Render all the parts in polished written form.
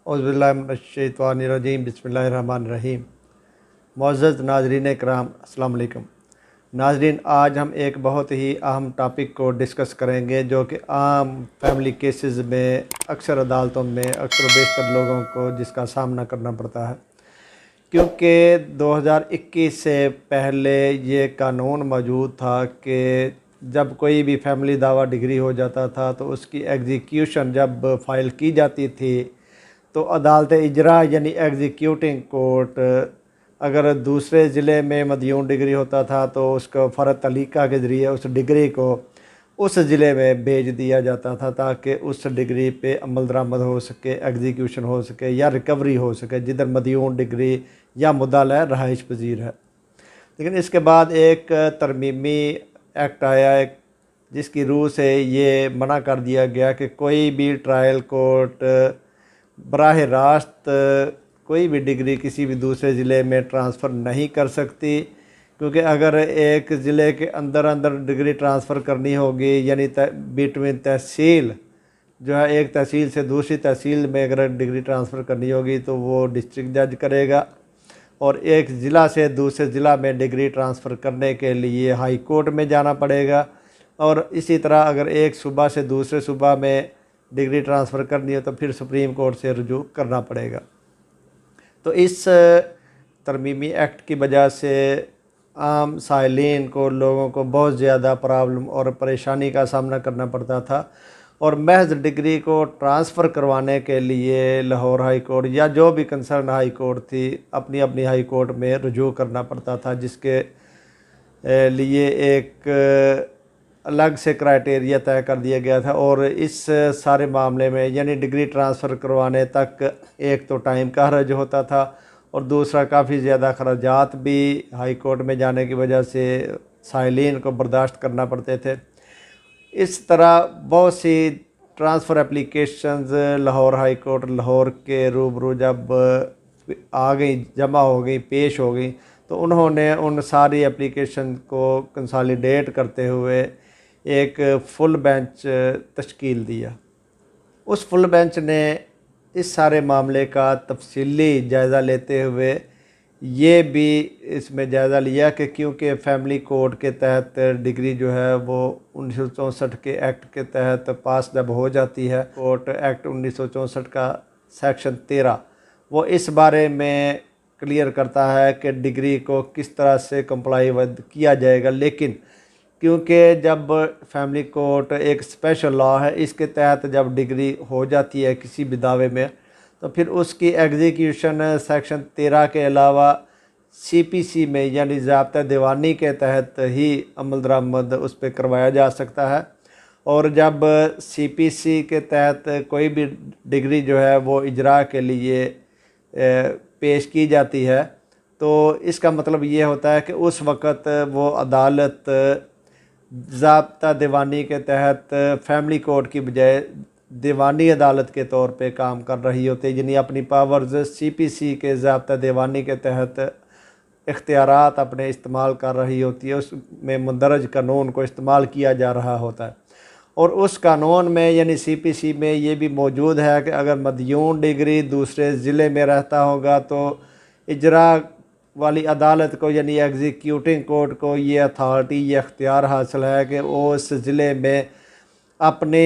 औज़ुबिल्लाहिमिनश्शैतानिर्रजीम बिस्मिल्लाहिर्रहमानिर्रहीम। मुअज़्ज़ज़ नाज़रीन कराम, अस्सलाम वालेकुम। नाज़रीन, आज हम एक बहुत ही अहम टॉपिक को डिस्कस करेंगे जो कि आम फैमिली केसेस में अक्सर अदालतों में अक्सर बेशतर लोगों को जिसका सामना करना पड़ता है, क्योंकि 2021 से पहले ये कानून मौजूद था कि जब कोई भी फैमिली दावा डिग्री हो जाता था तो उसकी एग्जीक्यूशन जब फ़ाइल की जाती थी तो अदालत इजरा यानी एग्जीक्यूटिंग कोर्ट अगर दूसरे ज़िले में मदयून डिग्री होता था तो उसको फ़र्द तलीक़ा के ज़रिए उस डिग्री को उस ज़िले में भेज दिया जाता था ताकि उस डिग्री पे अमल दरामद हो सके, एग्जीक्यूशन हो सके या रिकवरी हो सके जिधर मदयून डिग्री या मुद्दल रहाइश पजीर है। लेकिन इसके बाद एक तरमीमी एक्ट आया जिसकी रूह से ये मना कर दिया गया कि कोई भी ट्रायल कोर्ट बराह रास्त कोई भी डिग्री किसी भी दूसरे ज़िले में ट्रांसफ़र नहीं कर सकती, क्योंकि अगर एक ज़िले के अंदर अंदर डिग्री ट्रांसफ़र करनी होगी यानी बिटवीन तहसील जो है एक तहसील से दूसरी तहसील में अगर डिग्री ट्रांसफ़र करनी होगी तो वो डिस्ट्रिक्ट जज करेगा, और एक ज़िला से दूसरे ज़िला में डिग्री ट्रांसफ़र करने के लिए हाई कोर्ट में जाना पड़ेगा, और इसी तरह अगर एक सूबा से दूसरे सूबा में डिग्री ट्रांसफ़र करनी है तो फिर सुप्रीम कोर्ट से रुजू करना पड़ेगा। तो इस तरमीमी एक्ट की वजह से आम साइलिन को लोगों को बहुत ज़्यादा प्रॉब्लम और परेशानी का सामना करना पड़ता था, और महज डिग्री को ट्रांसफ़र करवाने के लिए लाहौर हाई कोर्ट या जो भी कंसर्न हाई कोर्ट थी अपनी अपनी हाई कोर्ट में रुजू करना पड़ता था, जिसके लिए एक अलग से क्राइटेरिया तय कर दिया गया था। और इस सारे मामले में यानी डिग्री ट्रांसफ़र करवाने तक एक तो टाइम का हर्ज होता था और दूसरा काफ़ी ज़्यादा खर्चात भी हाई कोर्ट में जाने की वजह से साइलिन को बर्दाश्त करना पड़ते थे। इस तरह बहुत सी transfer applications Lahore high court Lahore के रूबरू जब आ गई, जमा हो गई, पेश हो गई, तो उन्होंने उन सारी एप्लीकेशन को कंसोलिडेट करते हुए एक फुल बेंच तश्कील दिया। उस फुल बेंच ने इस सारे मामले का तफसीली जायज़ा लेते हुए ये भी इसमें जायज़ा लिया कि क्योंकि फैमिली कोड के तहत डिग्री जो है वो 1964 के एक्ट के तहत पास जब हो जाती है, कोर्ट एक्ट 1964 का सेक्शन 13 वो इस बारे में क्लियर करता है कि डिग्री को किस तरह से कंप्लाई किया जाएगा। लेकिन क्योंकि जब फैमिली कोर्ट एक स्पेशल लॉ है, इसके तहत जब डिग्री हो जाती है किसी भी दावे में तो फिर उसकी एग्जीक्यूशन सेक्शन 13 के अलावा सीपीसी में यानी ज़ाब्ता दीवानी के तहत ही अमल दरामद उस पर करवाया जा सकता है। और जब सीपीसी के तहत कोई भी डिग्री जो है वो इजरा के लिए पेश की जाती है तो इसका मतलब ये होता है कि उस वक़्त वो अदालत ज़ाब्ता दीवानी के तहत फैमिली कोर्ट की बजाय दीवानी अदालत के तौर पे काम कर रही होती है, यानी अपनी पावर्स सीपीसी के ज़ाब्ता दीवानी के तहत इख्तियारात अपने इस्तेमाल कर रही होती है, उसमें मुंदरज कानून को इस्तेमाल किया जा रहा होता है। और उस कानून में यानी सीपीसी में ये भी मौजूद है कि अगर मदयून डिग्री दूसरे ज़िले में रहता होगा तो इजरा वाली अदालत को यानी एग्जीक्यूटिंग कोर्ट को ये अथॉरिटी ये अख्तियार हासिल है कि वो उस ज़िले में अपने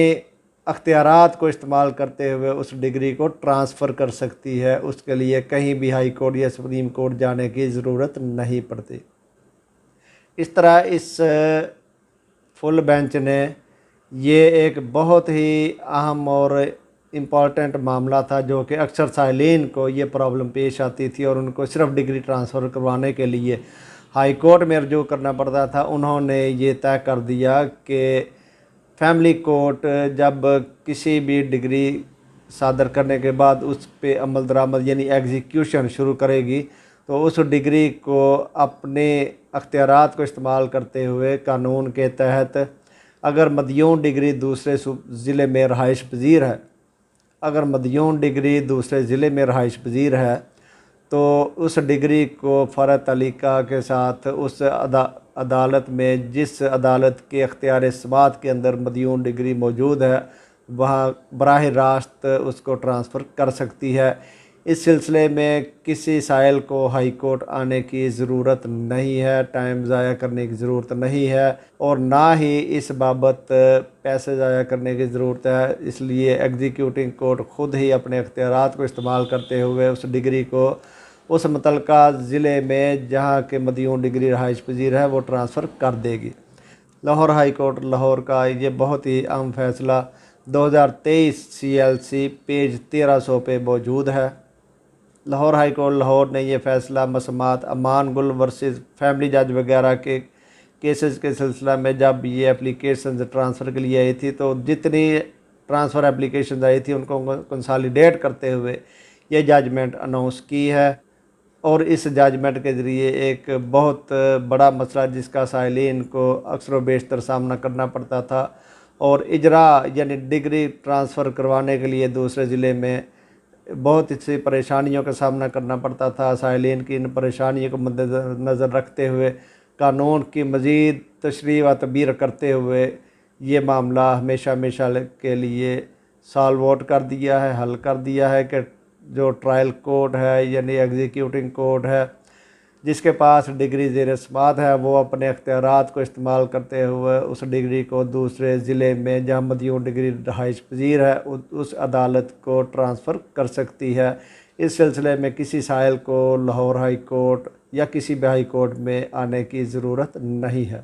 अख्तियारात को इस्तेमाल करते हुए उस डिग्री को ट्रांसफ़र कर सकती है। उसके लिए कहीं भी हाई कोर्ट या सुप्रीम कोर्ट जाने की ज़रूरत नहीं पड़ती। इस तरह इस फुल बेंच ने ये एक बहुत ही अहम और इम्पॉर्टेंट मामला था जो कि अक्सर साइलिन को ये प्रॉब्लम पेश आती थी और उनको सिर्फ डिग्री ट्रांसफ़र करवाने के लिए हाई कोर्ट में रुजू करना पड़ता था। उन्होंने ये तय कर दिया कि फैमिली कोर्ट जब किसी भी डिग्री सादर करने के बाद उस पे अमल दरामद यानी एग्जीक्यूशन शुरू करेगी तो उस डिग्री को अपने अख्तियारात को इस्तेमाल करते हुए कानून के तहत अगर मदयून डिग्री दूसरे ज़िले में रहाइश पजीर है, अगर मदयून डिग्री दूसरे ज़िले में रहाइश पजीर है तो उस डिग्री को फ़र्द तलीक़ा के साथ उस अदालत में जिस अदालत के अख्तियार समात के अंदर मदयून डिग्री मौजूद है वहाँ बराह रास्त उसको ट्रांसफ़र कर सकती है। इस सिलसिले में किसी साइल को हाई कोर्ट आने की ज़रूरत नहीं है, टाइम ज़ाया करने की ज़रूरत नहीं है और ना ही इस बाबत पैसे ज़ाया करने की ज़रूरत है। इसलिए एग्जीक्यूटिंग कोर्ट ख़ुद ही अपने इख्तियारात को इस्तेमाल करते हुए उस डिग्री को उस मुतलका ज़िले में जहाँ के मदयून डिग्री रहाइश पजीर है वो ट्रांसफ़र कर देगी। लाहौर हाई कोर्ट लाहौर का ये बहुत ही अहम फ़ैसला 2023 CLC पेज 1300 पे मौजूद है। लाहौर हाई कोर्ट लाहौर ने ये फ़ैसला मसमात अमान गुल वर्सेस फैमिली जज वगैरह के केसेस के सिलसिला में जब ये एप्लीकेशन ट्रांसफ़र के लिए आई थी तो जितनी ट्रांसफ़र एप्लीकेशन आई थी उनको कंसोलिडेट करते हुए ये जजमेंट अनाउंस की है। और इस जजमेंट के ज़रिए एक बहुत बड़ा मसला जिसका साइलिन को अक्सर बेशतर सामना करना पड़ता था और इजरा यानी डिग्री ट्रांसफ़र करवाने के लिए दूसरे ज़िले में बहुत सी परेशानियों का सामना करना पड़ता था। साइलिन की इन परेशानियों को मद्देनज़र रखते हुए कानून की मज़ीद तशरीह व तबीर करते हुए ये मामला हमेशा हमेशा के लिए सॉल्व आउट कर दिया है, हल कर दिया है कि जो ट्रायल कोर्ट है यानी एग्जीक्यूटिंग कोर्ट है जिसके पास डिग्री ज़ेर समात है वो अपने अख्तियारात को इस्तेमाल करते हुए उस डिग्री को दूसरे ज़िले में जहाँ मदयून डिग्री रहाइश पजीर है उस अदालत को ट्रांसफ़र कर सकती है। इस सिलसिले में किसी साइल को लाहौर हाई कोर्ट या किसी भी हाई कोर्ट में आने की ज़रूरत नहीं है।